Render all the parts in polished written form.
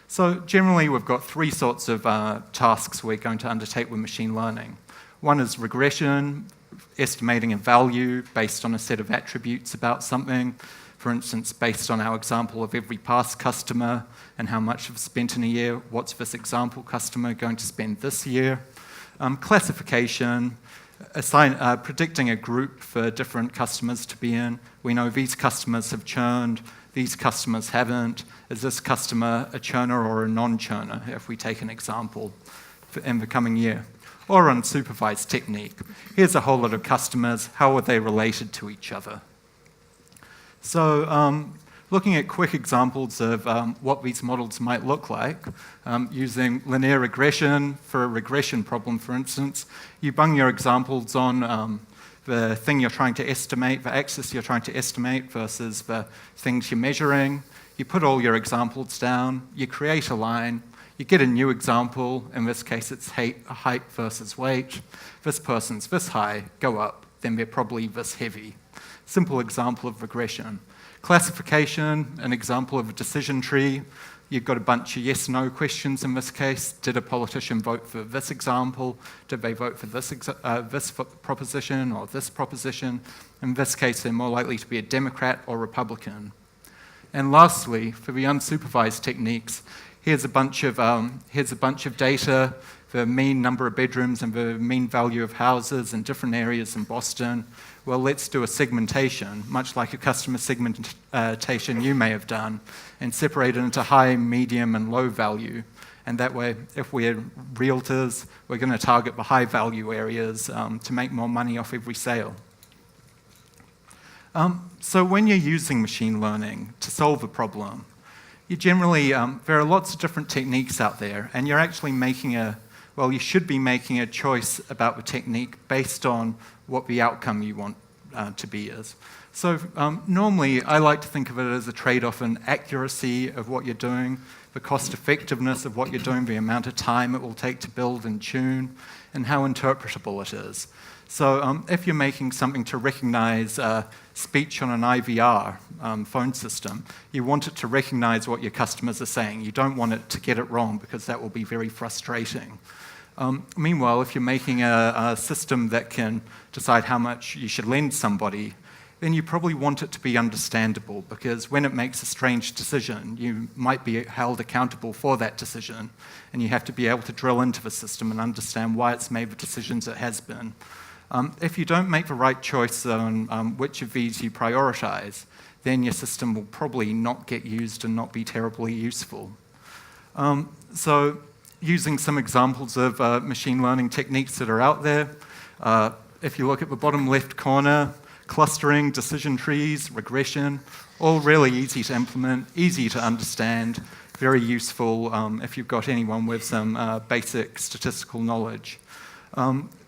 So generally, we've got three sorts of tasks we're going to undertake with machine learning. One is regression, estimating a value based on a set of attributes about something. For instance, based on our example of every past customer and how much they've spent in a year, what's this example customer going to spend this year? Classification, predicting a group for different customers to be in. We know these customers have churned, these customers haven't. Is this customer a churner or a non-churner, if we take an example in the coming year? Or unsupervised technique. Here's a whole lot of customers, how are they related to each other? So looking at quick examples of what these models might look like, using linear regression for a regression problem, for instance, you bung your examples on the thing you're trying to estimate, the axis you're trying to estimate versus the things you're measuring. You put all your examples down, you create a line, you get a new example. In this case, it's height versus weight. This person's this high, go up, then they're probably this heavy. Simple example of regression. Classification, an example of a decision tree. You've got a bunch of yes-no questions in this case. Did a politician vote for this example? Did they vote for this proposition or this proposition? In this case, they're more likely to be a Democrat or Republican. And lastly, for the unsupervised techniques, here's a bunch of data, the mean number of bedrooms and the mean value of houses in different areas in Boston. Well, let's do a segmentation, much like a customer segmentation you may have done, and separate it into high, medium, and low value. And that way, if we're realtors, we're going to target the high value areas to make more money off every sale. So when you're using machine learning to solve a problem, you generally, there are lots of different techniques out there, and you're actually you should be making a choice about the technique based on what the outcome you want to be is. So normally, I like to think of it as a trade-off in accuracy of what you're doing, the cost effectiveness of what you're doing, the amount of time it will take to build and tune, and how interpretable it is. So if you're making something to recognize speech on an IVR phone system, you want it to recognize what your customers are saying. You don't want it to get it wrong because that will be very frustrating. Meanwhile, if you're making a system that can decide how much you should lend somebody, then you probably want it to be understandable, because when it makes a strange decision, you might be held accountable for that decision, and you have to be able to drill into the system and understand why it's made the decisions it has been. If you don't make the right choice on which of these you prioritize, then your system will probably not get used and not be terribly useful. So using some examples of machine learning techniques that are out there, if you look at the bottom left corner, clustering, decision trees, regression, all really easy to implement, easy to understand, very useful if you've got anyone with some basic statistical knowledge.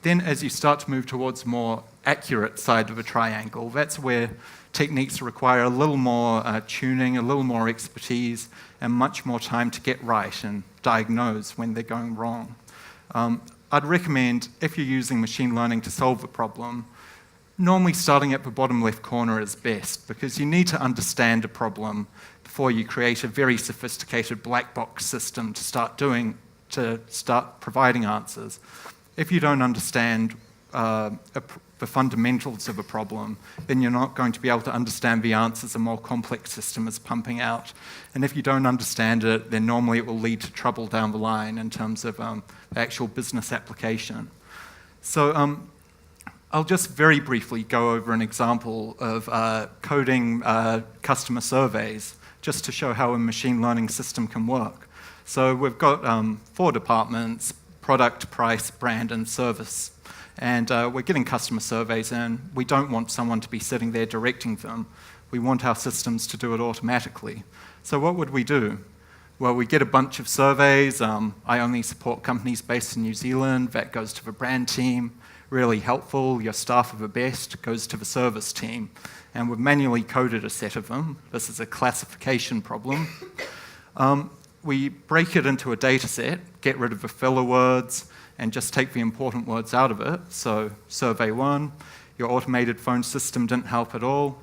Then as you start to move towards more accurate side of the triangle, that's where techniques require a little more tuning, a little more expertise, and much more time to get right and diagnose when they're going wrong. I'd recommend, if you're using machine learning to solve a problem, normally starting at the bottom left corner is best, because you need to understand a problem before you create a very sophisticated black box system to start providing answers. If you don't understand the fundamentals of a problem, then you're not going to be able to understand the answers a more complex system is pumping out. And if you don't understand it, then normally it will lead to trouble down the line in terms of the actual business application. So I'll just very briefly go over an example of coding customer surveys, just to show how a machine learning system can work. So we've got 4 departments: product, price, brand, and service. And we're getting customer surveys in. We don't want someone to be sitting there directing them. We want our systems to do it automatically. So what would we do? Well, we get a bunch of surveys. I only support companies based in New Zealand. That goes to the brand team. Really helpful. Your staff are the best. Goes to the service team. And we've manually coded a set of them. This is a classification problem. We break it into a data set, get rid of the filler words, and just take the important words out of it. So survey 1, your automated phone system didn't help at all.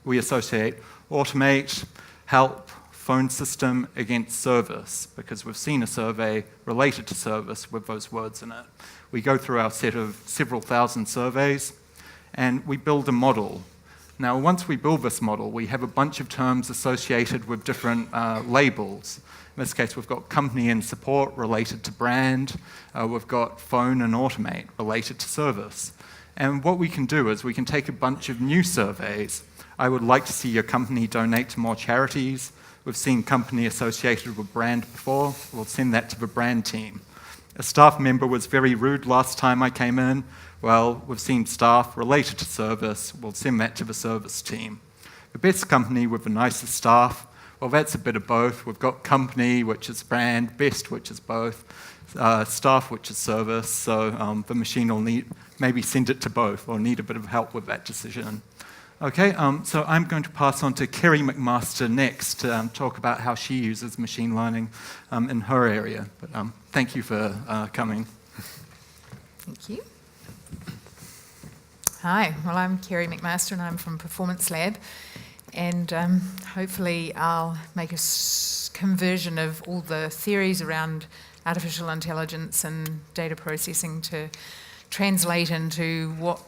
We associate automate, help, phone system against service, because we've seen a survey related to service with those words in it. We go through our set of several thousand surveys, and we build a model. Now, once we build this model, we have a bunch of terms associated with different labels. In this case, we've got company and support related to brand. We've got phone and automate related to service. And what we can do is we can take a bunch of new surveys. I would like to see your company donate to more charities. We've seen company associated with brand before. We'll send that to the brand team. A staff member was very rude last time I came in. Well, we've seen staff related to service. We'll send that to the service team. The best company with the nicest staff, well, that's a bit of both. We've got company, which is brand, best, which is both, staff, which is service. So the machine will maybe send it to both or need a bit of help with that decision. Okay, so I'm going to pass on to Kerry McMaster next to talk about how she uses machine learning in her area. But thank you for coming. Thank you. Hi, well, I'm Kerry McMaster and I'm from Performance Lab, and hopefully I'll make a conversion of all the theories around artificial intelligence and data processing to translate into what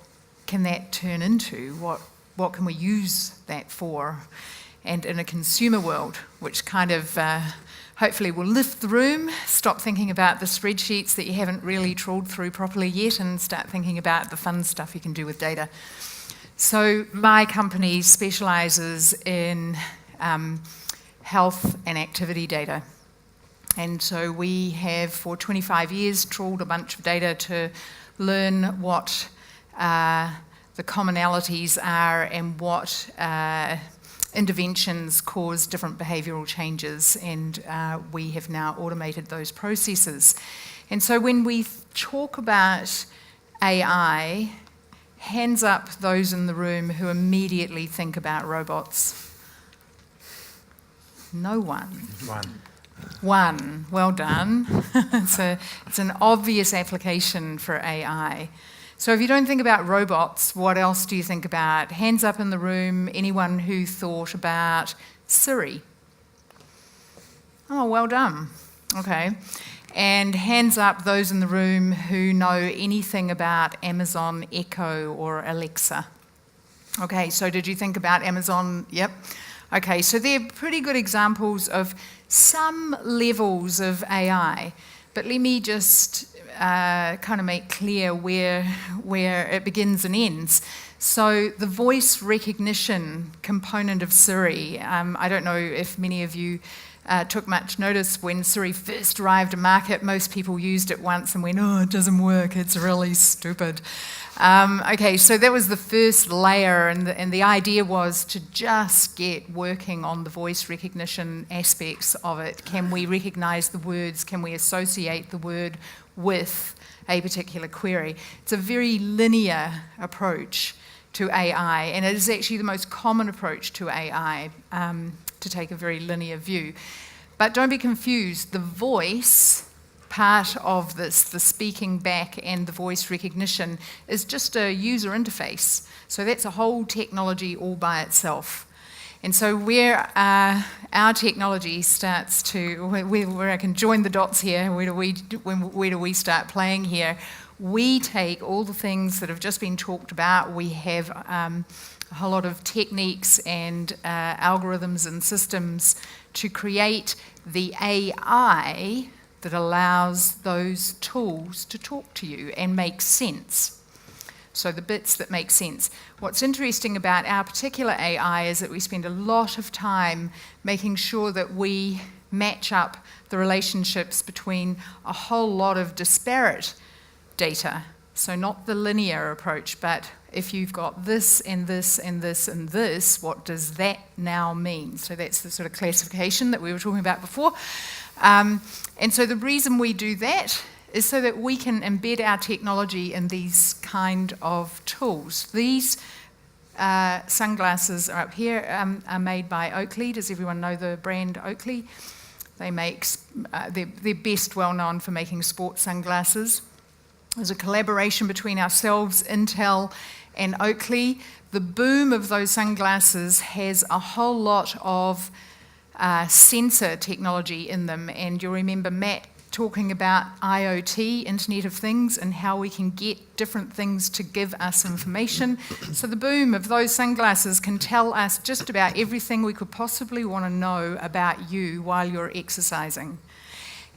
can that turn into, what can we use that for, and in a consumer world, which kind of hopefully will lift the room, stop thinking about the spreadsheets that you haven't really trawled through properly yet, and start thinking about the fun stuff you can do with data. So my company specialises in health and activity data. And so we have, for 25 years, trawled a bunch of data to learn what the commonalities are and what interventions cause different behavioural changes, and we have now automated those processes. And so when we talk about AI, hands up those in the room who immediately think about robots. No one. One. Well done. It's an obvious application for AI. So if you don't think about robots, what else do you think about? Hands up in the room, anyone who thought about Siri? Oh, well done. Okay. And hands up those in the room who know anything about Amazon Echo or Alexa? Okay, so did you think about Amazon? Yep. Okay, so they're pretty good examples of some levels of AI. But let me just kind of make clear where it begins and ends. So the voice recognition component of Siri, I don't know if many of you took much notice when Siri first arrived in market. Most people used it once and went, oh, it doesn't work, it's really stupid. Okay, so that was the first layer, and the idea was to just get working on the voice recognition aspects of it. Can we recognize the words? Can we associate the word with a particular query? It's a very linear approach to AI, and it is actually the most common approach to AI, to take a very linear view. But don't be confused, the voice part of this, the speaking back and the voice recognition, is just a user interface. So that's a whole technology all by itself. And so where our technology starts to, where I can join the dots here, where do we start playing here? We take all the things that have just been talked about. We have a whole lot of techniques and algorithms and systems to create the AI that allows those tools to talk to you and make sense. So the bits that make sense. What's interesting about our particular AI is that we spend a lot of time making sure that we match up the relationships between a whole lot of disparate data. So not the linear approach, but if you've got this and this and this and this, what does that now mean? So that's the sort of classification that we were talking about before. And so the reason we do that is so that we can embed our technology in these kind of tools. These sunglasses are up here, are made by Oakley. Does everyone know the brand Oakley? They make, they're best well known for making sports sunglasses. There's a collaboration between ourselves, Intel, and Oakley. The boom of those sunglasses has a whole lot of sensor technology in them. And you'll remember Matt talking about IoT, Internet of Things, and how we can get different things to give us information. So the boom of those sunglasses can tell us just about everything we could possibly want to know about you while you're exercising.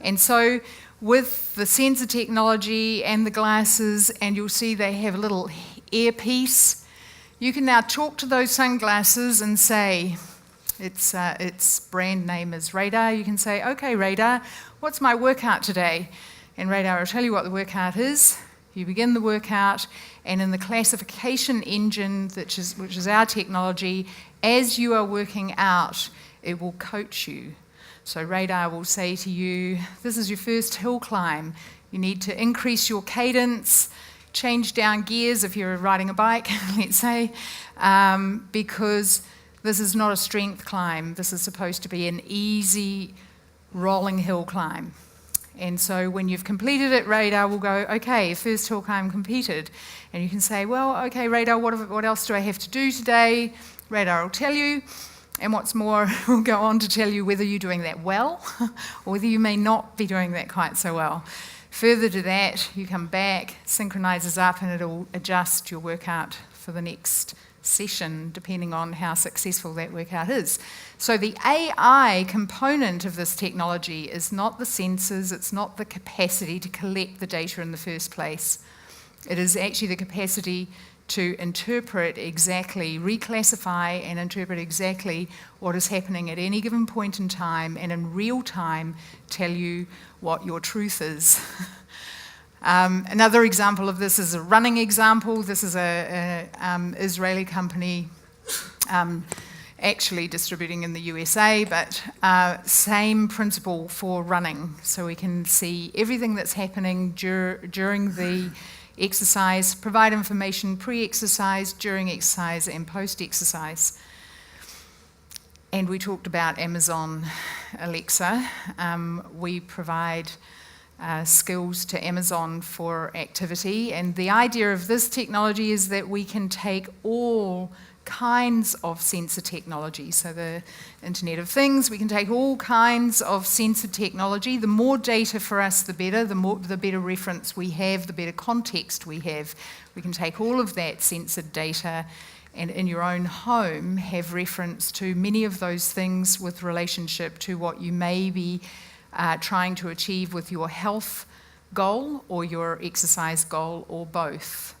And so with the sensor technology and the glasses, and you'll see they have a little earpiece, you can now talk to those sunglasses and say, its brand name is Radar. You can say, okay, Radar, what's my workout today? And Radar will tell you what the workout is. You begin the workout, and in the classification engine, which is our technology, as you are working out, it will coach you. So Radar will say to you, this is your first hill climb. You need to increase your cadence, change down gears if you're riding a bike, let's say, because this is not a strength climb. This is supposed to be an easy rolling hill climb. And so when you've completed it, Radar will go, okay, first hill climb completed. And you can say, well, okay, Radar, what else do I have to do today? Radar will tell you. And what's more, we'll go on to tell you whether you're doing that well or whether you may not be doing that quite so well. Further to that, you come back, synchronizes up, and it'll adjust your workout for the next session, depending on how successful that workout is. So the AI component of this technology is not the sensors, it's not the capacity to collect the data in the first place. It is actually the capacity to interpret exactly, reclassify and interpret exactly what is happening at any given point in time, and in real time tell you what your truth is. Another example of this is a running example. This is an Israeli company actually distributing in the USA, but same principle for running. So we can see everything that's happening during the exercise, provide information pre-exercise, during exercise, and post-exercise. And we talked about Amazon Alexa. We provide skills to Amazon for activity, and the idea of this technology is that we can take all kinds of sensor technology, so the Internet of Things, we can take all kinds of sensor technology. The more data for us, the better. The better reference we have, the better context we have. We can take all of that censored data and in your own home have reference to many of those things with relationship to what you may be trying to achieve with your health goal or your exercise goal or both.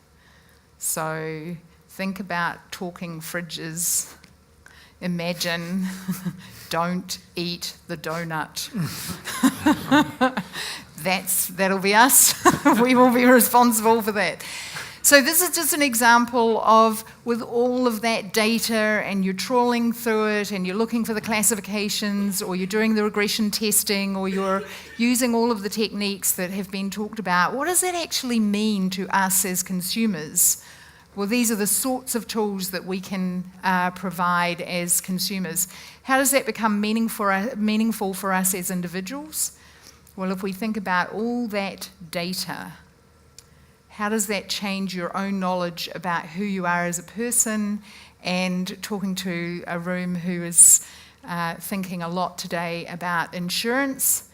So think about talking fridges. Imagine, don't eat the donut. That'll be us. We will be responsible for that. So this is just an example of, with all of that data and you're trawling through it and you're looking for the classifications or you're doing the regression testing or you're using all of the techniques that have been talked about, what does that actually mean to us as consumers? Well, these are the sorts of tools that we can provide as consumers. How does that become meaningful for us as individuals? Well, if we think about all that data, how does that change your own knowledge about who you are as a person? And talking to a room who is thinking a lot today about insurance,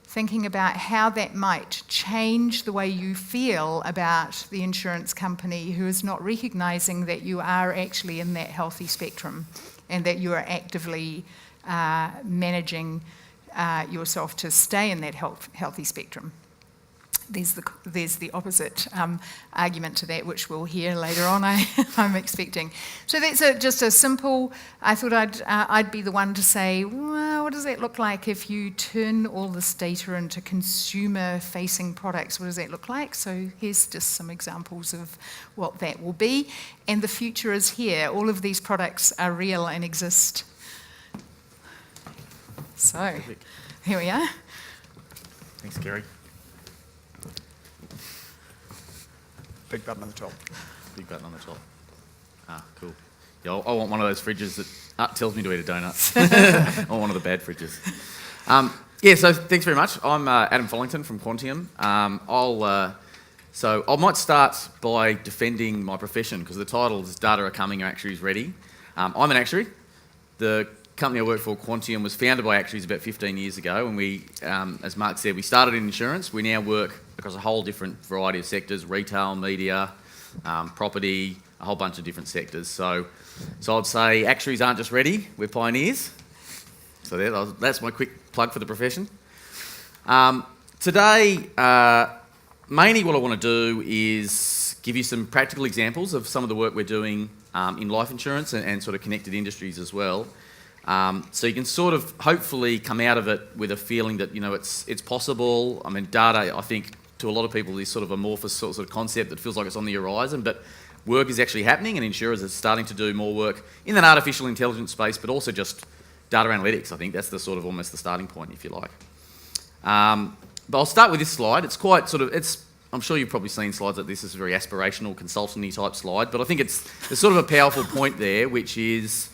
thinking about how that might change the way you feel about the insurance company who is not recognizing that you are actually in that healthy spectrum and that you are actively managing yourself to stay in that healthy spectrum. There's the opposite argument to that, which we'll hear later on, I'm expecting. So that's just a simple, I thought I'd be the one to say, well, what does that look like if you turn all this data into consumer-facing products? What does that look like? So here's just some examples of what that will be. And the future is here. All of these products are real and exist. So here we are. Thanks, Kerry. Big button on the top. Big button on the top. Ah, cool. Yeah, I want one of those fridges that tells me to eat a donut. Or one of the bad fridges. So thanks very much. I'm Adam Follington from Quantium. I might start by defending my profession because the title is Data Are Coming, Your Actuary's Ready. I'm an actuary. The company I work for, Quantium, was founded by actuaries about 15 years ago, and we, as Mark said, we started in insurance. We now work across a whole different variety of sectors: retail, media, property, a whole bunch of different sectors. So I'd say actuaries aren't just ready; we're pioneers. So that's my quick plug for the profession. Today, mainly what I want to do is give you some practical examples of some of the work we're doing in life insurance and sort of connected industries as well. So you can sort of hopefully come out of it with a feeling that, you know, it's possible. I mean, data, I think, to a lot of people is sort of amorphous sort of concept that feels like it's on the horizon, but work is actually happening, and insurers are starting to do more work in that artificial intelligence space, but also just data analytics. I think that's the sort of almost the starting point, if you like. But I'll start with this slide. It's quite sort of, I'm sure you've probably seen slides like this. It's a very aspirational, consultant-y type slide, but I think there's sort of a powerful point there, which is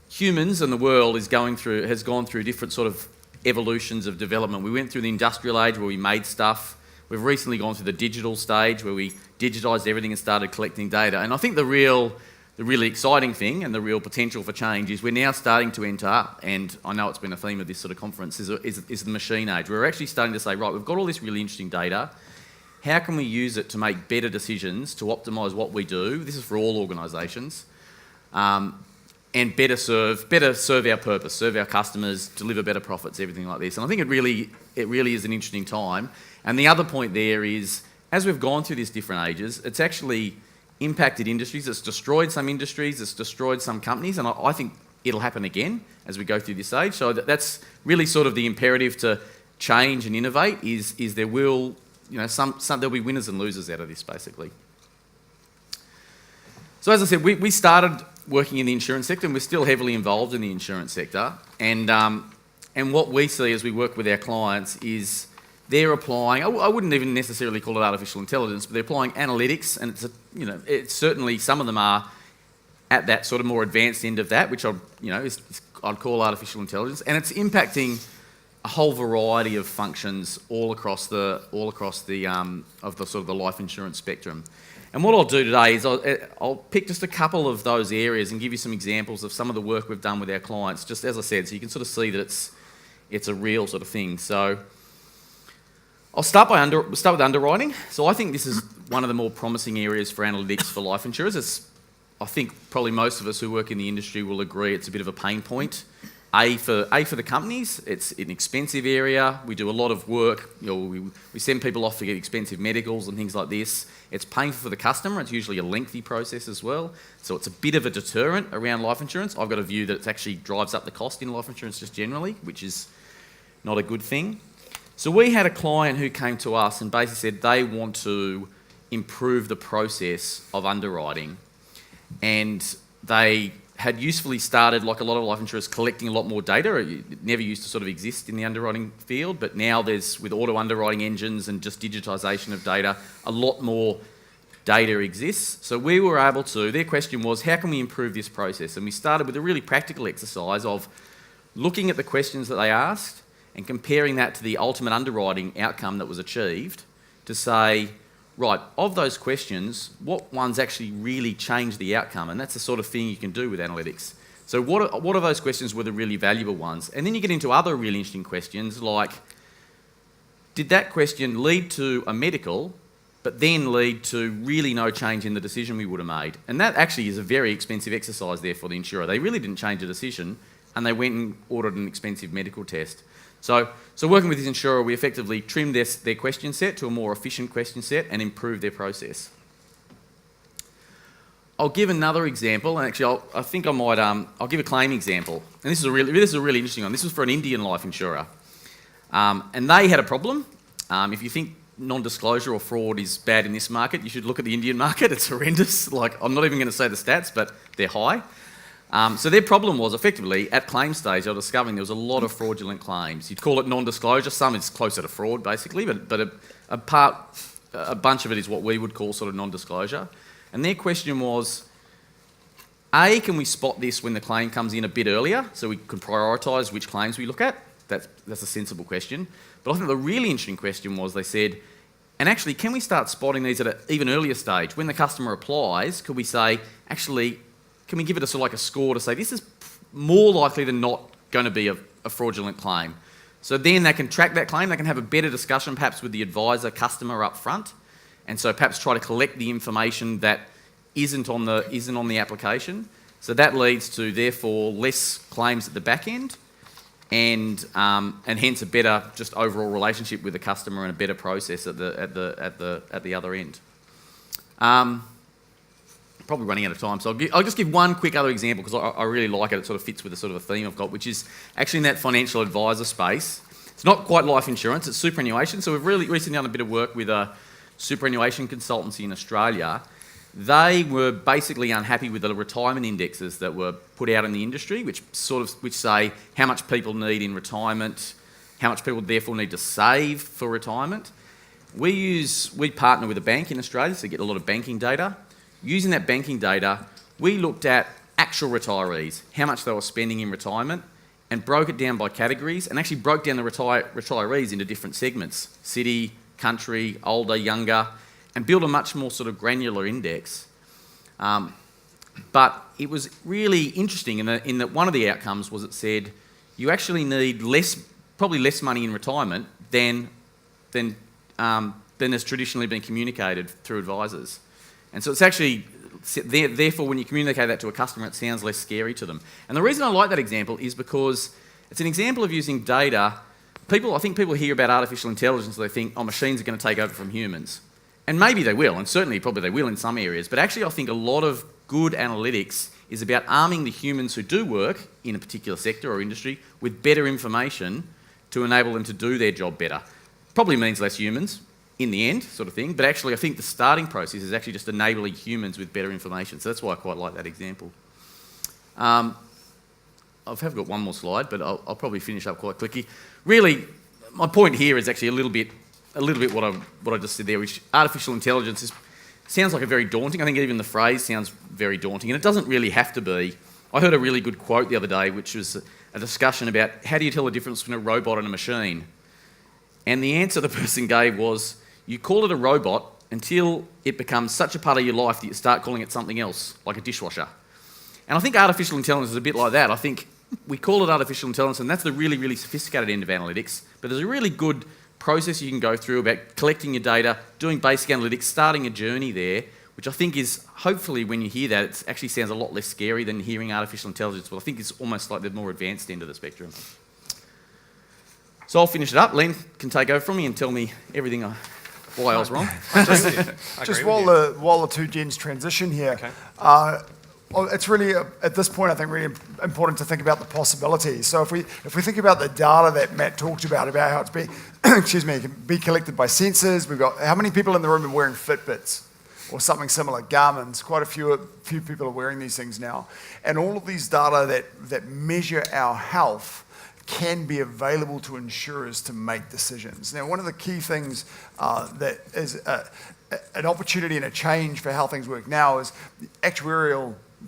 humans and the world has gone through different sort of evolutions of development. We went through the industrial age where we made stuff. We've recently gone through the digital stage where we digitised everything and started collecting data. And I think the really exciting thing and the real potential for change is we're now starting to enter, and I know it's been a theme of this sort of conference, is the machine age. We're actually starting to say, right, we've got all this really interesting data. How can we use it to make better decisions, to optimise what we do? This is for all organisations. And better serve our purpose, serve our customers, deliver better profits, everything like this. And I think it really is an interesting time. And the other point there is, as we've gone through these different ages, it's actually impacted industries. It's destroyed some industries. It's destroyed some companies. And I think it'll happen again as we go through this age. So that's really sort of the imperative to change and innovate. Is there will, you know, there'll be winners and losers out of this, basically. So as I said, we started working in the insurance sector, and we're still heavily involved in the insurance sector. And what we see as we work with our clients is they're applying, I wouldn't even necessarily call it artificial intelligence, but they're applying analytics, and it's certainly some of them are at that sort of more advanced end of that, which I'd call artificial intelligence, and it's impacting a whole variety of functions all across the sort of the life insurance spectrum. And what I'll do today is I'll pick just a couple of those areas and give you some examples of some of the work we've done with our clients, just as I said, so you can sort of see that it's a real sort of thing. So I'll start with underwriting. So I think this is one of the more promising areas for analytics for life insurers. I think probably most of us who work in the industry will agree it's a bit of a pain point. A for the companies, it's an expensive area. We do a lot of work. You know, we send people off to get expensive medicals and things like this. It's painful for the customer. It's usually a lengthy process as well. So it's a bit of a deterrent around life insurance. I've got a view that it actually drives up the cost in life insurance just generally, which is not a good thing. So we had a client who came to us and basically said they want to improve the process of underwriting, and they had usefully started, like a lot of life insurers, collecting a lot more data. It never used to sort of exist in the underwriting field, but now there's, with auto underwriting engines and just digitisation of data, a lot more data exists. So we were able to, their question was, how can we improve this process? And we started with a really practical exercise of looking at the questions that they asked and comparing that to the ultimate underwriting outcome that was achieved to say, right, of those questions, what ones actually really change the outcome? And that's the sort of thing you can do with analytics. So what are those questions were the really valuable ones? And then you get into other really interesting questions like, did that question lead to a medical, but then lead to really no change in the decision we would have made? And that actually is a very expensive exercise there for the insurer. They really didn't change the decision, and they went and ordered an expensive medical test. So working with this insurer, we effectively trimmed their question set to a more efficient question set and improved their process. I'll give another example, and actually I think I might, I'll give a claim example. And this is a really interesting one. This was for an Indian life insurer. And they had a problem. If you think non-disclosure or fraud is bad in this market, you should look at the Indian market. It's horrendous. Like, I'm not even going to say the stats, but they're high. So their problem was effectively at claim stage they were discovering there was a lot of fraudulent claims. You'd call it non-disclosure. Some is closer to fraud basically, but a bunch of it is what we would call sort of non-disclosure. And their question was, A, can we spot this when the claim comes in a bit earlier so we can prioritise which claims we look at? That's a sensible question. But I think the really interesting question was, they said, and actually, can we start spotting these at an even earlier stage? When the customer applies, could we say, actually, can we give it a sort of like a score to say this is more likely than not going to be a fraudulent claim? So then they can track that claim, they can have a better discussion perhaps with the advisor, customer up front, and so perhaps try to collect the information that isn't on the application. So that leads to therefore less claims at the back end, and hence a better just overall relationship with the customer and a better process at the other end. Probably running out of time, so I'll just give one quick other example because I really like it. It sort of fits with the sort of a theme I've got, which is actually in that financial advisor space. It's not quite life insurance, it's superannuation. So we've really recently done a bit of work with a superannuation consultancy in Australia. They were basically unhappy with the retirement indexes that were put out in the industry, which say how much people need in retirement, how much people therefore need to save for retirement. We partner with a bank in Australia, so we get a lot of banking data. Using that banking data, we looked at actual retirees, how much they were spending in retirement, and broke it down by categories, and actually broke down the retirees into different segments: city, country, older, younger, and built a much more sort of granular index. But it was really interesting in that one of the outcomes was it said you actually need probably less money in retirement than has traditionally been communicated through advisors. And so it's actually, therefore, when you communicate that to a customer, it sounds less scary to them. And the reason I like that example is because it's an example of using data. I think people hear about artificial intelligence, they think, oh, machines are going to take over from humans. And maybe they will, and certainly probably they will in some areas. But actually, I think a lot of good analytics is about arming the humans who do work in a particular sector or industry with better information to enable them to do their job better. Probably means less humans in the end, sort of thing. But actually, I think the starting process is actually just enabling humans with better information. So that's why I quite like that example. I've got one more slide, but I'll probably finish up quite quickly. Really, my point here is actually a little bit what I just said there, which artificial intelligence sounds like a very daunting. I think even the phrase sounds very daunting, and it doesn't really have to be. I heard a really good quote the other day, which was a discussion about how do you tell the difference between a robot and a machine? And the answer the person gave was, you call it a robot until it becomes such a part of your life that you start calling it something else, like a dishwasher. And I think artificial intelligence is a bit like that. I think we call it artificial intelligence, and that's the really, really sophisticated end of analytics. But there's a really good process you can go through about collecting your data, doing basic analytics, starting a journey there, which I think is, hopefully when you hear that, it actually sounds a lot less scary than hearing artificial intelligence, but I think it's almost like the more advanced end of the spectrum. So I'll finish it up. Len can take over from me and tell me everything why I was wrong. Just while the two gens transition here, it's really, at this point, I think really important to think about the possibilities. So if we think about the data that Matt talked about how it's being, can be collected by sensors. We've got, how many people in the room are wearing Fitbits or something similar, Garmin's? Quite a few people are wearing these things now. And all of these data that measure our health can be available to insurers to make decisions. Now, one of the key things that is an opportunity and a change for how things work now is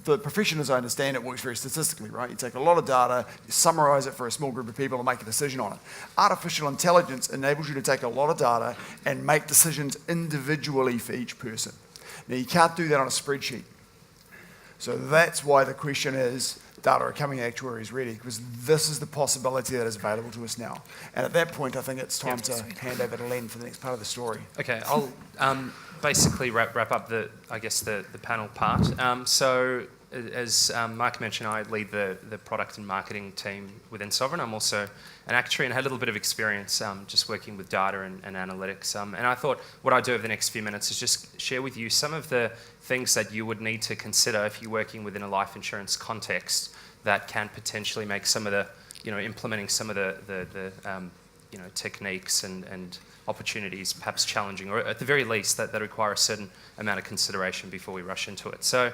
the profession, as I understand it, works very statistically, right? You take a lot of data, you summarize it for a small group of people and make a decision on it. Artificial intelligence enables you to take a lot of data and make decisions individually for each person. Now, you can't do that on a spreadsheet. So that's why the question is, data are coming actuaries ready, because this is the possibility that is available to us now. And at that point, I think it's time to hand over to Len for the next part of the story. Okay, I'll basically wrap up the panel part. So as Mark mentioned, I lead the product and marketing team within Sovereign. I'm also an actuary and had a little bit of experience just working with data and analytics. And I thought what I'd do over the next few minutes is just share with you some of the things that you would need to consider if you're working within a life insurance context that can potentially make some of the, implementing some of the techniques and opportunities perhaps challenging, or at the very least that require a certain amount of consideration before we rush into it. So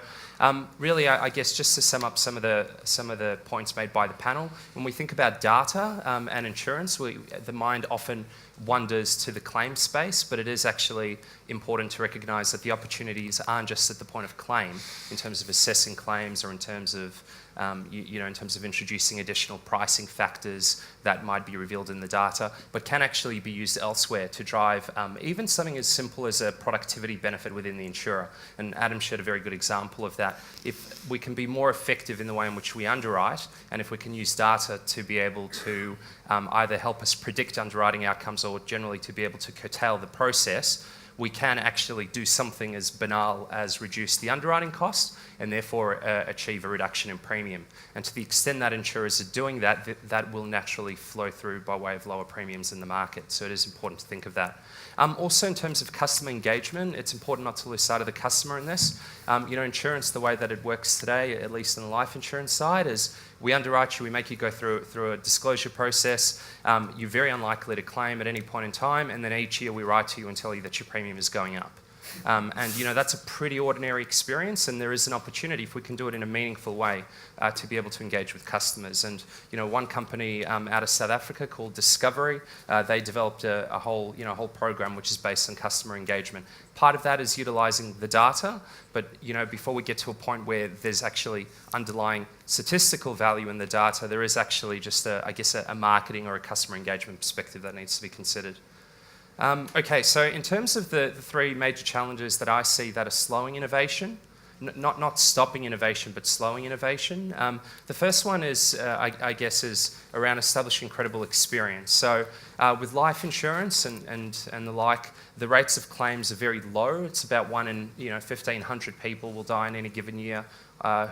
really, I guess just to sum up some of the points made by the panel, when we think about data and insurance, the mind often wonders to the claim space, but it is actually important to recognise that the opportunities aren't just at the point of claim, in terms of assessing claims or in terms of in terms of introducing additional pricing factors that might be revealed in the data, but can actually be used elsewhere to drive even something as simple as a productivity benefit within the insurer. And Adam shared a very good example of that. If we can be more effective in the way in which we underwrite, and if we can use data to be able to either help us predict underwriting outcomes or generally to be able to curtail the process, we can actually do something as banal as reduce the underwriting cost and therefore achieve a reduction in premium. And to the extent that insurers are doing that, that will naturally flow through by way of lower premiums in the market. So it is important to think of that. Also, in terms of customer engagement, it's important not to lose sight of the customer in this. Insurance, the way that it works today, at least on the life insurance side, is we underwrite you, we make you go through a disclosure process. You're very unlikely to claim at any point in time, and then each year we write to you and tell you that your premium is going up. That's a pretty ordinary experience, and there is an opportunity, if we can do it in a meaningful way, to be able to engage with customers. And one company out of South Africa called Discovery, they developed a whole program which is based on customer engagement. Part of that is utilising the data, but before we get to a point where there's actually underlying statistical value in the data, there is actually just a marketing or a customer engagement perspective that needs to be considered. Okay, so in terms of the three major challenges that I see that are slowing innovation, not stopping innovation, but slowing innovation. The first one is, is around establishing credible experience. So with life insurance and the like, the rates of claims are very low. It's about 1 in 1,500 people will die in any given year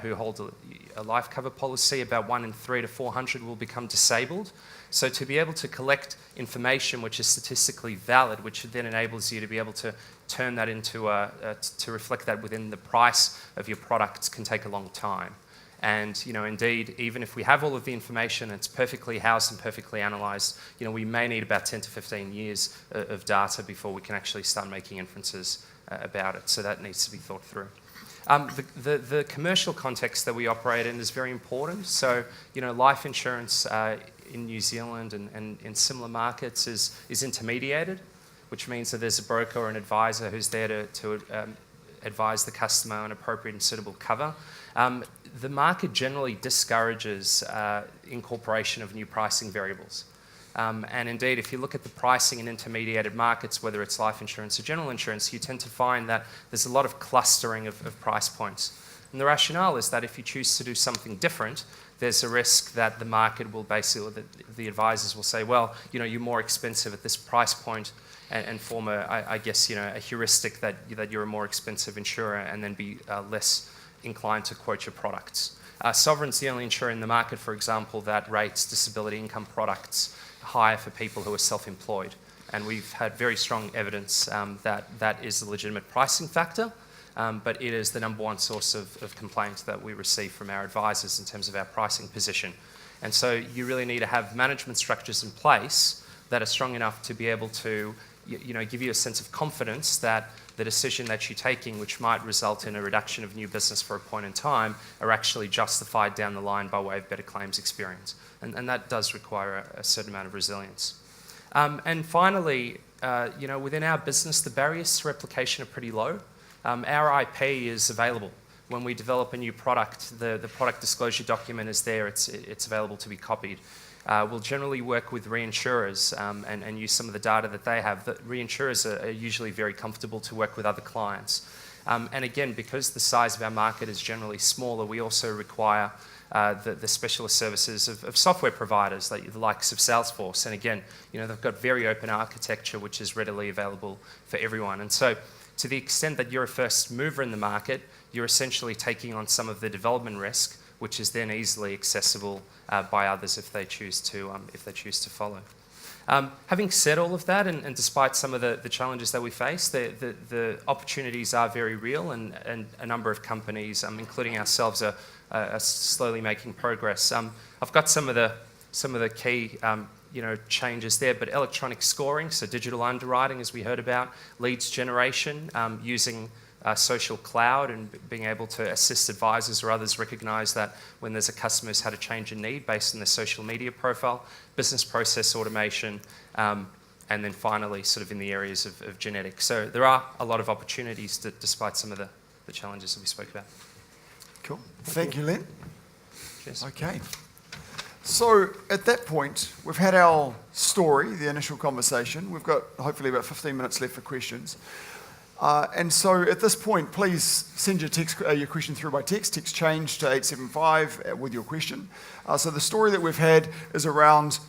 who hold a life cover policy. About 1 in 300 to 400 will become disabled. So to be able to collect information which is statistically valid, which then enables you to be able to turn that into to reflect that within the price of your products, can take a long time. And indeed, even if we have all of the information, it's perfectly housed and perfectly analysed, we may need about 10 to 15 years of data before we can actually start making inferences about it. So that needs to be thought through. The commercial context that we operate in is very important. So, life insurance in New Zealand and in similar markets is intermediated, which means that there's a broker or an advisor who's there to advise the customer on appropriate and suitable cover. The market generally discourages incorporation of new pricing variables. And indeed, if you look at the pricing in intermediated markets, whether it's life insurance or general insurance, you tend to find that there's a lot of clustering of price points. And the rationale is that if you choose to do something different, there's a risk that the market will basically, the advisors will say, well, you're more expensive at this price point, and form a heuristic that you're a more expensive insurer, and then be less inclined to quote your products. Sovereign's the only insurer in the market, for example, that rates disability income products higher for people who are self-employed. And we've had very strong evidence that is a legitimate pricing factor, but it is the number one source of complaints that we receive from our advisors in terms of our pricing position. And so you really need to have management structures in place that are strong enough to be able to give you a sense of confidence that the decision that you're taking, which might result in a reduction of new business for a point in time, are actually justified down the line by way of better claims experience. And that does require a certain amount of resilience. And finally, within our business, the barriers to replication are pretty low. Our IP is available. When we develop a new product, the product disclosure document is there. It's available to be copied. We'll generally work with reinsurers and use some of the data that they have. The reinsurers are usually very comfortable to work with other clients. And again, because the size of our market is generally smaller, we also require the specialist services of software providers, like the likes of Salesforce. And again, they've got very open architecture, which is readily available for everyone. And so to the extent that you're a first mover in the market, you're essentially taking on some of the development risk, which is then easily accessible by others if they choose to follow. Having said all of that, and despite some of the challenges that we face, the opportunities are very real, and a number of companies, including ourselves, are slowly making progress. I've got some of the key changes there, but electronic scoring, so digital underwriting, as we heard about, leads generation, using social cloud and being able to assist advisors or others recognise that when there's a customer who's had a change in need based on their social media profile, business process automation, and then finally sort of in the areas of genetics. So there are a lot of opportunities despite some of the challenges that we spoke about. Cool. Thank you, Len. Cheers. Okay. So at that point, we've had our story, the initial conversation. We've got hopefully about 15 minutes left for questions. And so at this point, please send your question through by text. Text change to 875 with your question. So the story that we've had is around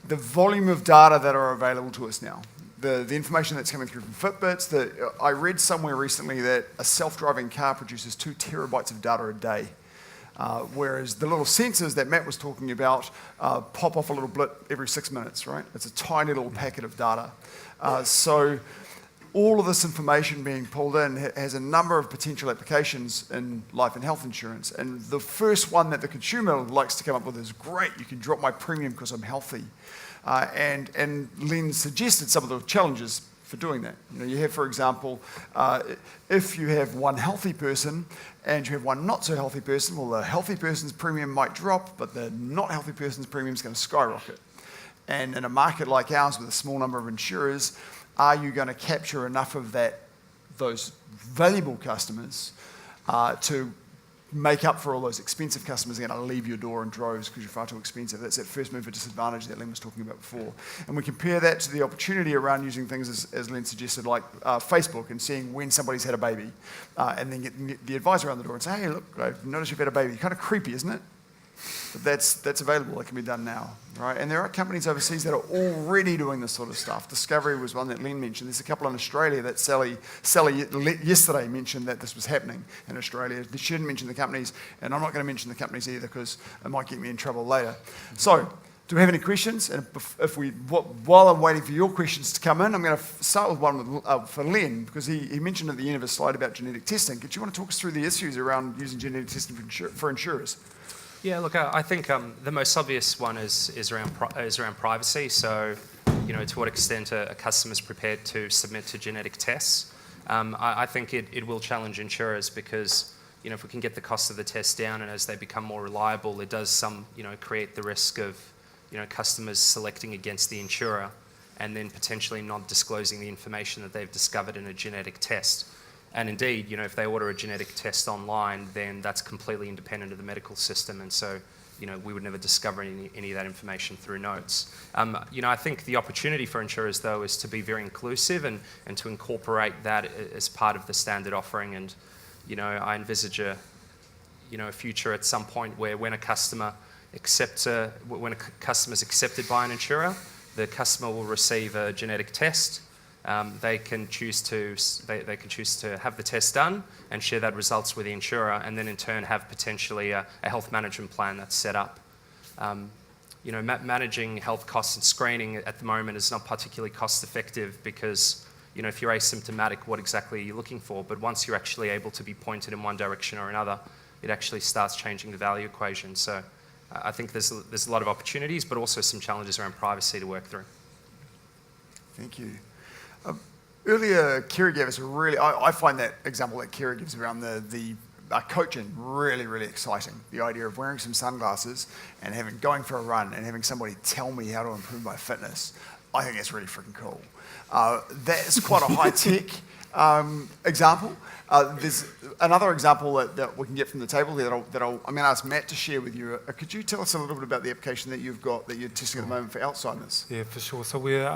the volume of data that are available to us now. The information that's coming through from Fitbits. I read somewhere recently that a self-driving car produces 2 terabytes of data a day. Whereas the little sensors that Matt was talking about pop off a little blip every 6 minutes, right? It's a tiny little packet of data. So all of this information being pulled in has a number of potential applications in life and health insurance. And the first one that the consumer likes to come up with is, great, you can drop my premium because I'm healthy. And Len suggested some of the challenges for doing that. You have, for example, if you have one healthy person and you have one not so healthy person, well, the healthy person's premium might drop, but the not healthy person's premium is going to skyrocket. And in a market like ours with a small number of insurers, are you going to capture enough of those valuable customers to make up for all those expensive customers that are going to leave your door in droves because you're far too expensive? That's that first mover disadvantage that Len was talking about before. And we compare that to the opportunity around using things, as Len suggested, like Facebook and seeing when somebody's had a baby and then get the advisor around the door and say, hey, look, I've noticed you've had a baby. Kind of creepy, isn't it? But that's available. It can be done now, right? And there are companies overseas that are already doing this sort of stuff. Discovery was one that Len mentioned. There's a couple in Australia that Sally yesterday mentioned that this was happening in Australia. She didn't mention the companies, and I'm not going to mention the companies either because it might get me in trouble later. So, do we have any questions? And while I'm waiting for your questions to come in, I'm going to start with one for Len, because he mentioned at the end of his slide about genetic testing. Do you want to talk us through the issues around using genetic testing for insurers? Yeah, look, I think the most obvious one is around privacy. So, to what extent a customer is prepared to submit to genetic tests. I think it will challenge insurers because, if we can get the cost of the test down and as they become more reliable, it does create the risk of, customers selecting against the insurer and then potentially not disclosing the information that they've discovered in a genetic test. And indeed, if they order a genetic test online, then that's completely independent of the medical system. And so, we would never discover any of that information through notes. I think the opportunity for insurers, though, is to be very inclusive and to incorporate that as part of the standard offering. And, I envisage a future at some point where when a customer when a customer is accepted by an insurer, the customer will receive a genetic test. They can choose to have the test done and share that results with the insurer, and then in turn have potentially a health management plan that's set up. Managing health costs and screening at the moment is not particularly cost effective because if you're asymptomatic, what exactly are you looking for? But once you're actually able to be pointed in one direction or another, it actually starts changing the value equation. So I think there's a lot of opportunities, but also some challenges around privacy to work through. Thank you. Earlier, Kira gave us I find that example that Kira gives around the coaching really, really exciting. The idea of wearing some sunglasses and going for a run and having somebody tell me how to improve my fitness, I think that's really freaking cool. That's quite a high-tech example. There's another example that we can get from the table here I'm going to ask Matt to share with you. Could you tell us a little bit about the application that you've got that you're testing at the moment for Alzheimer's? Yeah, for sure. So we're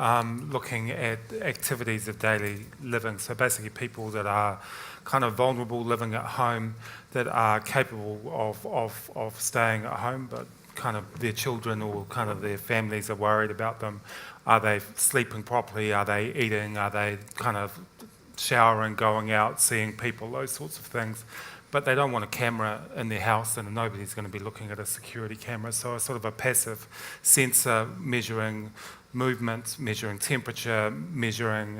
looking at activities of daily living. So basically people that are kind of vulnerable living at home that are capable of staying at home, but kind of their children or kind of their families are worried about them. Are they sleeping properly? Are they eating? Are they kind of showering, going out, seeing people, those sorts of things. But they don't want a camera in their house and nobody's going to be looking at a security camera. So it's sort of a passive sensor measuring movement, measuring temperature, measuring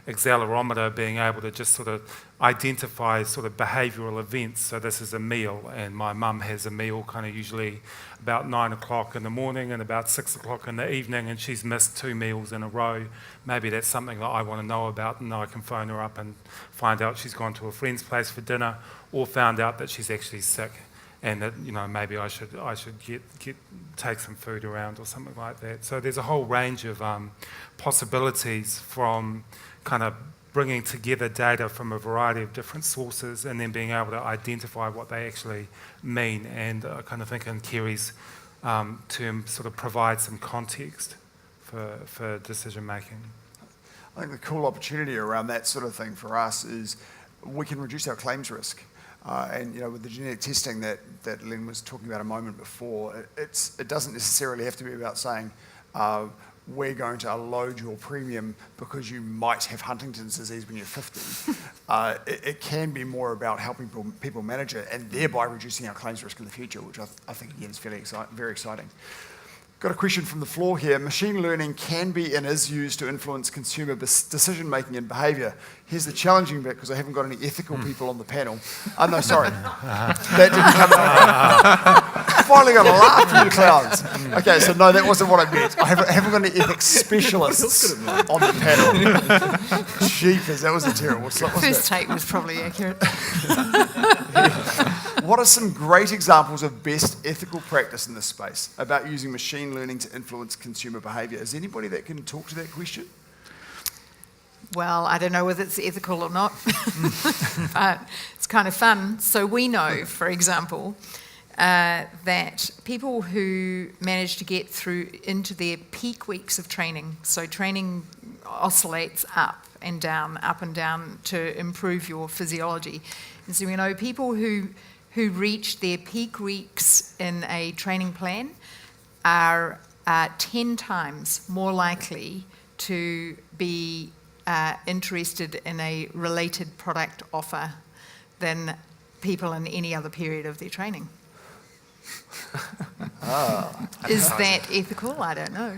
accelerometer, being able to just sort of identify sort of behavioural events. So this is a meal, and my mum has a meal kind of usually about 9 o'clock in the morning and about 6 o'clock in the evening, and she's missed 2 meals in a row. Maybe that's something that I want to know about, and I can phone her up and find out she's gone to a friend's place for dinner or found out that she's actually sick. and that maybe I should take some food around or something like that. So there's a whole range of possibilities from kind of bringing together data from a variety of different sources and then being able to identify what they actually mean. And I kind of think in Kerry's term sort of provide some context for decision making. I think the cool opportunity around that sort of thing for us is we can reduce our claims risk. And with the genetic testing that Len was talking about a moment before, it doesn't necessarily have to be about saying, we're going to load your premium because you might have Huntington's disease when you're 50. It can be more about helping people manage it and thereby reducing our claims risk in the future, which I think, again, is very exciting. Got a question from the floor here. Machine learning can be and is used to influence consumer decision-making and behaviour. Here's the challenging bit, because I haven't got any ethical people on the panel. No, sorry. That didn't come out. Finally got a laugh from you clowns. Okay, so no, that wasn't what I meant. I haven't got any ethics specialists on the panel. Jeepers, that was a terrible slip, wasn't it? First take was probably accurate. What are some great examples of best ethical practice in this space about using machine learning to influence consumer behaviour? Is there anybody that can talk to that question? Well, I don't know whether it's ethical or not, but it's kind of fun. So we know, for example, that people who manage to get through into their peak weeks of training, so training oscillates up and down to improve your physiology. And so we know people who reach their peak weeks in a training plan are 10 times more likely to be interested in a related product offer than people in any other period of their training. Is that ethical? I don't know.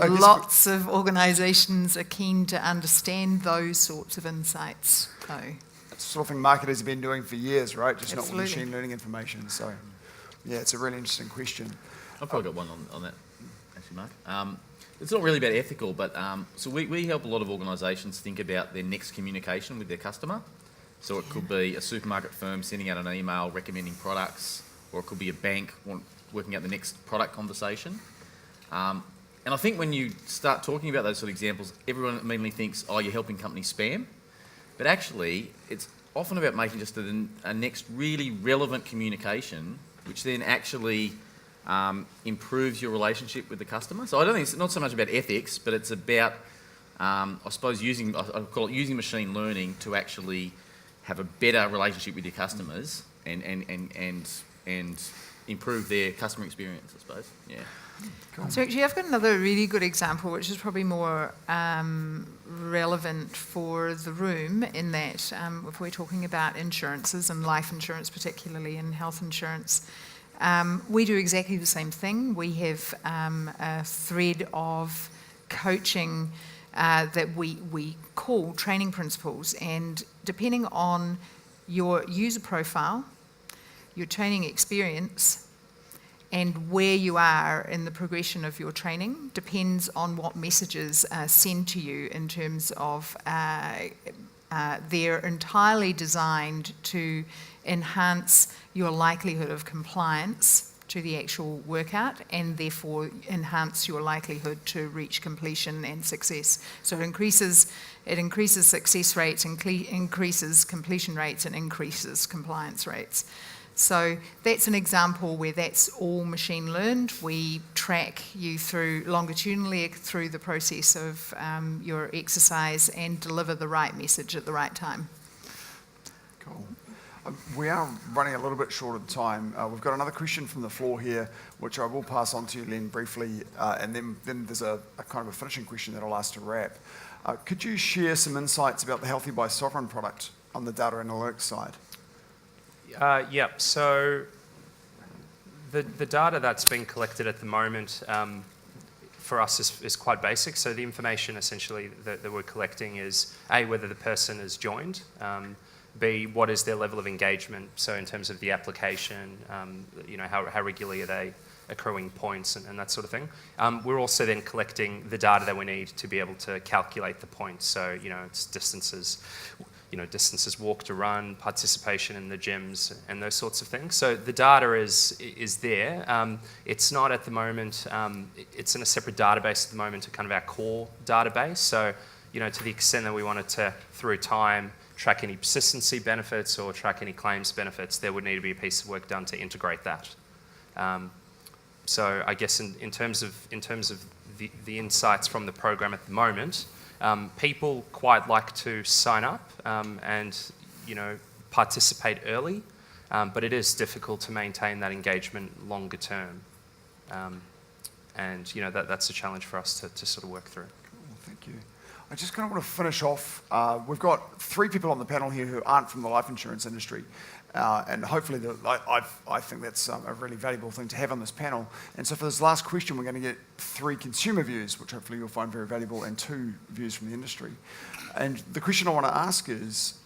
Lots of organisations are keen to understand those sorts of insights, though. It's the sort of thing marketers have been doing for years, right? Just Absolutely. not with machine learning information. So, yeah, it's a really interesting question. I've probably got one on that, actually, Mark. It's not really about ethical, but so we help a lot of organisations think about their next communication with their customer. So it could be a supermarket firm sending out an email recommending products, or it could be a bank working out the next product conversation. And I think when you start talking about those sort of examples, everyone immediately thinks, oh, you're helping companies spam. But actually, it's often about making just a next really relevant communication, which then actually improves your relationship with the customer. So I don't think it's not so much about ethics, but it's about, I suppose, I call it using machine learning to actually have a better relationship with your customers and improve their customer experience, I suppose. Yeah. Cool. So actually I've got another really good example, which is probably more relevant for the room, in that if we're talking about insurances and life insurance particularly, and health insurance, we do exactly the same thing. We have a thread of coaching that we call training principles, and depending on your user profile, your training experience, and where you are in the progression of your training depends on what messages are sent to you in terms of they're entirely designed to enhance your likelihood of compliance to the actual workout, and therefore enhance your likelihood to reach completion and success. So it increases success rates, increases completion rates, and increases compliance rates. So that's an example where that's all machine learned. We track you through longitudinally through the process of your exercise and deliver the right message at the right time. Cool. We are running a little bit short of time. We've got another question from the floor here, which I will pass on to you, Len, briefly, and then there's a kind of a finishing question that I'll ask to wrap. Could you share some insights about the Healthy by Sovereign product on the data analytics side? Yep. So the data that's being collected at the moment for us is quite basic. So the information essentially that we're collecting is A, whether the person has joined, B, what is their level of engagement, so in terms of the application, how regularly are they accruing points and that sort of thing. We're also then collecting the data that we need to be able to calculate the points, so it's distances. distances walked to run, participation in the gyms, and those sorts of things. So the data is there. It's not at the moment, it's in a separate database at the moment to kind of our core database. So, to the extent that we wanted to, through time, track any persistency benefits or track any claims benefits, there would need to be a piece of work done to integrate that. So I guess in terms of the insights from the program at the moment, people quite like to sign up and participate early, but it is difficult to maintain that engagement longer term, and that's a challenge for us to sort of work through. Cool, thank you. I just kind of want to finish off. We've got 3 people on the panel here who aren't from the life insurance industry. And hopefully, I think that's a really valuable thing to have on this panel. And so for this last question, we're going to get 3 consumer views, which hopefully you'll find very valuable, and 2 views from the industry. And the question I want to ask is,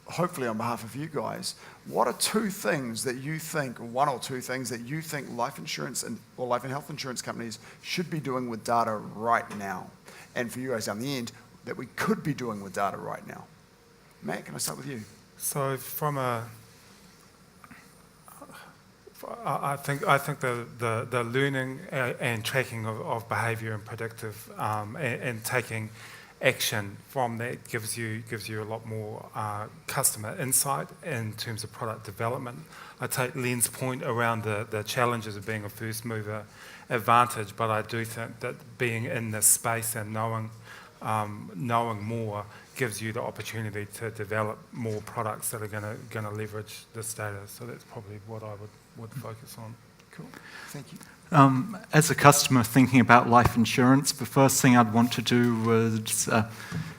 hopefully on behalf of you guys, what are 2 things that you think, or 1 or 2 things that you think life insurance or life and health insurance companies should be doing with data right now? And for you guys down the end, that we could be doing with data right now? Matt, can I start with you? So I think the learning and tracking of behaviour and predictive and taking action from that gives you a lot more customer insight in terms of product development. I take Len's point around the challenges of being a first mover advantage, but I do think that being in this space and knowing more gives you the opportunity to develop more products that are going to leverage this data. So that's probably what I would focus on. Cool, thank you. As a customer thinking about life insurance, the first thing I'd want to do was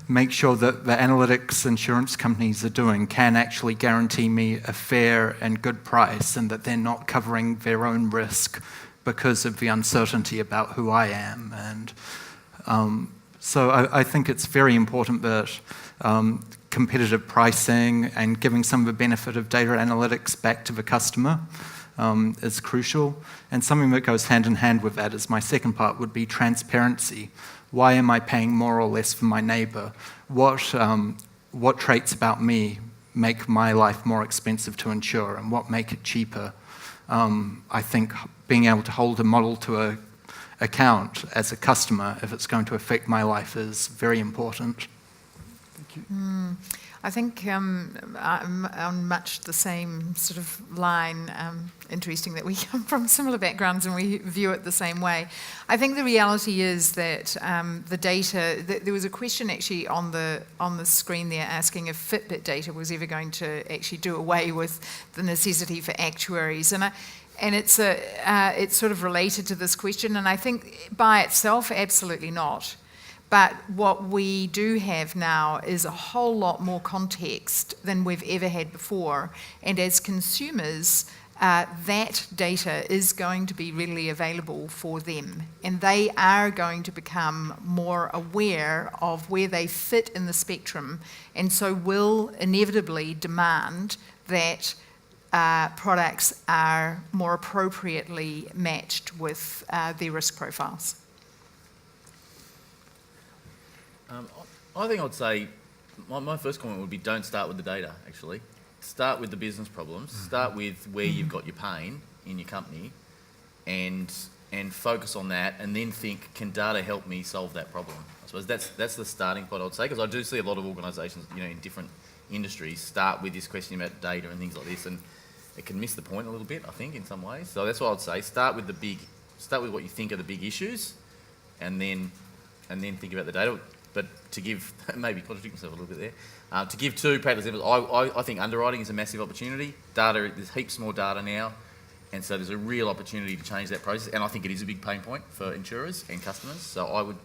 make sure that the analytics insurance companies are doing can actually guarantee me a fair and good price, and that they're not covering their own risk because of the uncertainty about who I am. And so I think it's very important that competitive pricing and giving some of the benefit of data analytics back to the customer is crucial. And something that goes hand in hand with that is my second part would be transparency. Why am I paying more or less for my neighbour? What traits about me make my life more expensive to insure, and what make it cheaper? I think being able to hold a model to a account as a customer, if it's going to affect my life, is very important. Thank you. I think I'm on much the same sort of line. Interesting that we come from similar backgrounds and we view it the same way. I think the reality is that the data, there was a question actually on the screen there asking if Fitbit data was ever going to actually do away with the necessity for actuaries. And it's sort of related to this question, and I think by itself, absolutely not. But what we do have now is a whole lot more context than we've ever had before. And as consumers, that data is going to be readily available for them. And they are going to become more aware of where they fit in the spectrum, and so will inevitably demand that products are more appropriately matched with their risk profiles. I think I'd say my first comment would be don't start with the data, actually. Start with the business problems. Start with where you've got your pain in your company and focus on that, and then think, can data help me solve that problem? I suppose that's the starting point, I'd say, because I do see a lot of organisations, in different industries start with this question about data and things like this, and it can miss the point a little bit, I think, in some ways. So that's what I'd say. Start with what you think are the big issues, and then think about the data. But to give, maybe contradict myself a little bit there, to give 2 practical examples, I think underwriting is a massive opportunity. Data, there's heaps more data now, and so there's a real opportunity to change that process, and I think it is a big pain point for insurers and customers. So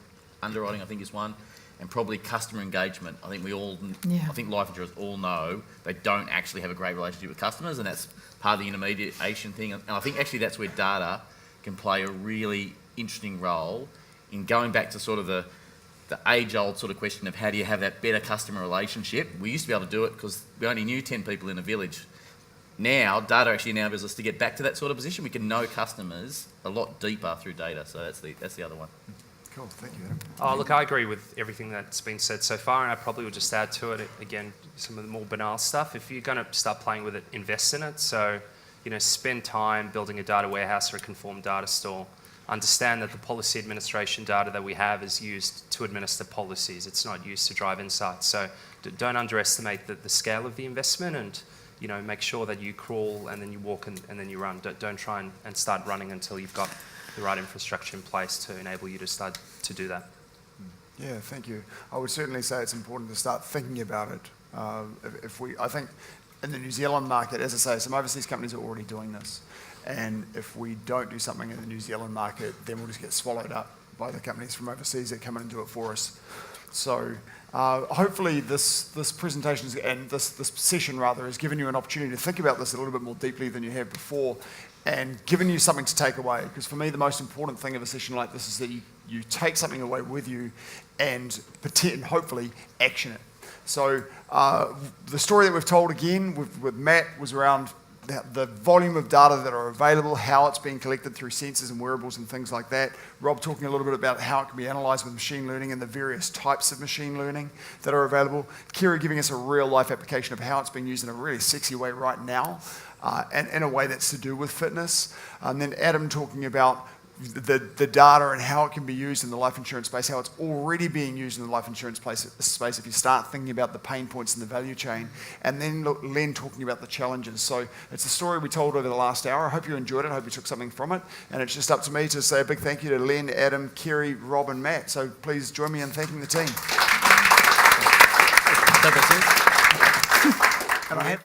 underwriting, I think, is one, and probably customer engagement. I think I think life insurers all know they don't actually have a great relationship with customers, and that's part of the intermediation thing. And I think actually that's where data can play a really interesting role in going back to sort of the age-old sort of question of how do you have that better customer relationship. We used to be able to do it because we only knew 10 people in a village. Now, data actually enables us to get back to that sort of position. We can know customers a lot deeper through data, so that's the other one. Cool, thank you, Adam. Oh, look, I agree with everything that's been said so far, and I probably would just add to it, again, some of the more banal stuff. If you're going to start playing with it, invest in it. So, spend time building a data warehouse or a conformed data store. Understand that the policy administration data that we have is used to administer policies. It's not used to drive insights. So don't underestimate the scale of the investment, and make sure that you crawl and then you walk and then you run. Don't try and start running until you've got the right infrastructure in place to enable you to start to do that. Yeah, thank you. I would certainly say it's important to start thinking about it. I think in the New Zealand market, as I say, some overseas companies are already doing this. And if we don't do something in the New Zealand market, then we'll just get swallowed up by the companies from overseas that come in and do it for us. So hopefully this presentation and this session rather has given you an opportunity to think about this a little bit more deeply than you have before, and given you something to take away. Because for me, the most important thing of a session like this is that you take something away with you and hopefully action it. So the story that we've told again with Matt was around the volume of data that are available, how it's being collected through sensors and wearables and things like that. Rob talking a little bit about how it can be analysed with machine learning and the various types of machine learning that are available. Kira giving us a real life application of how it's being used in a really sexy way right now, and in a way that's to do with fitness. And then Adam talking about the data and how it can be used in the life insurance space, how it's already being used in the life insurance space if you start thinking about the pain points in the value chain. And then Len talking about the challenges. So it's a story we told over the last hour. I hope you enjoyed it. I hope you took something from it. And it's just up to me to say a big thank you to Len, Adam, Kerry, Rob and Matt. So please join me in thanking the team. And I have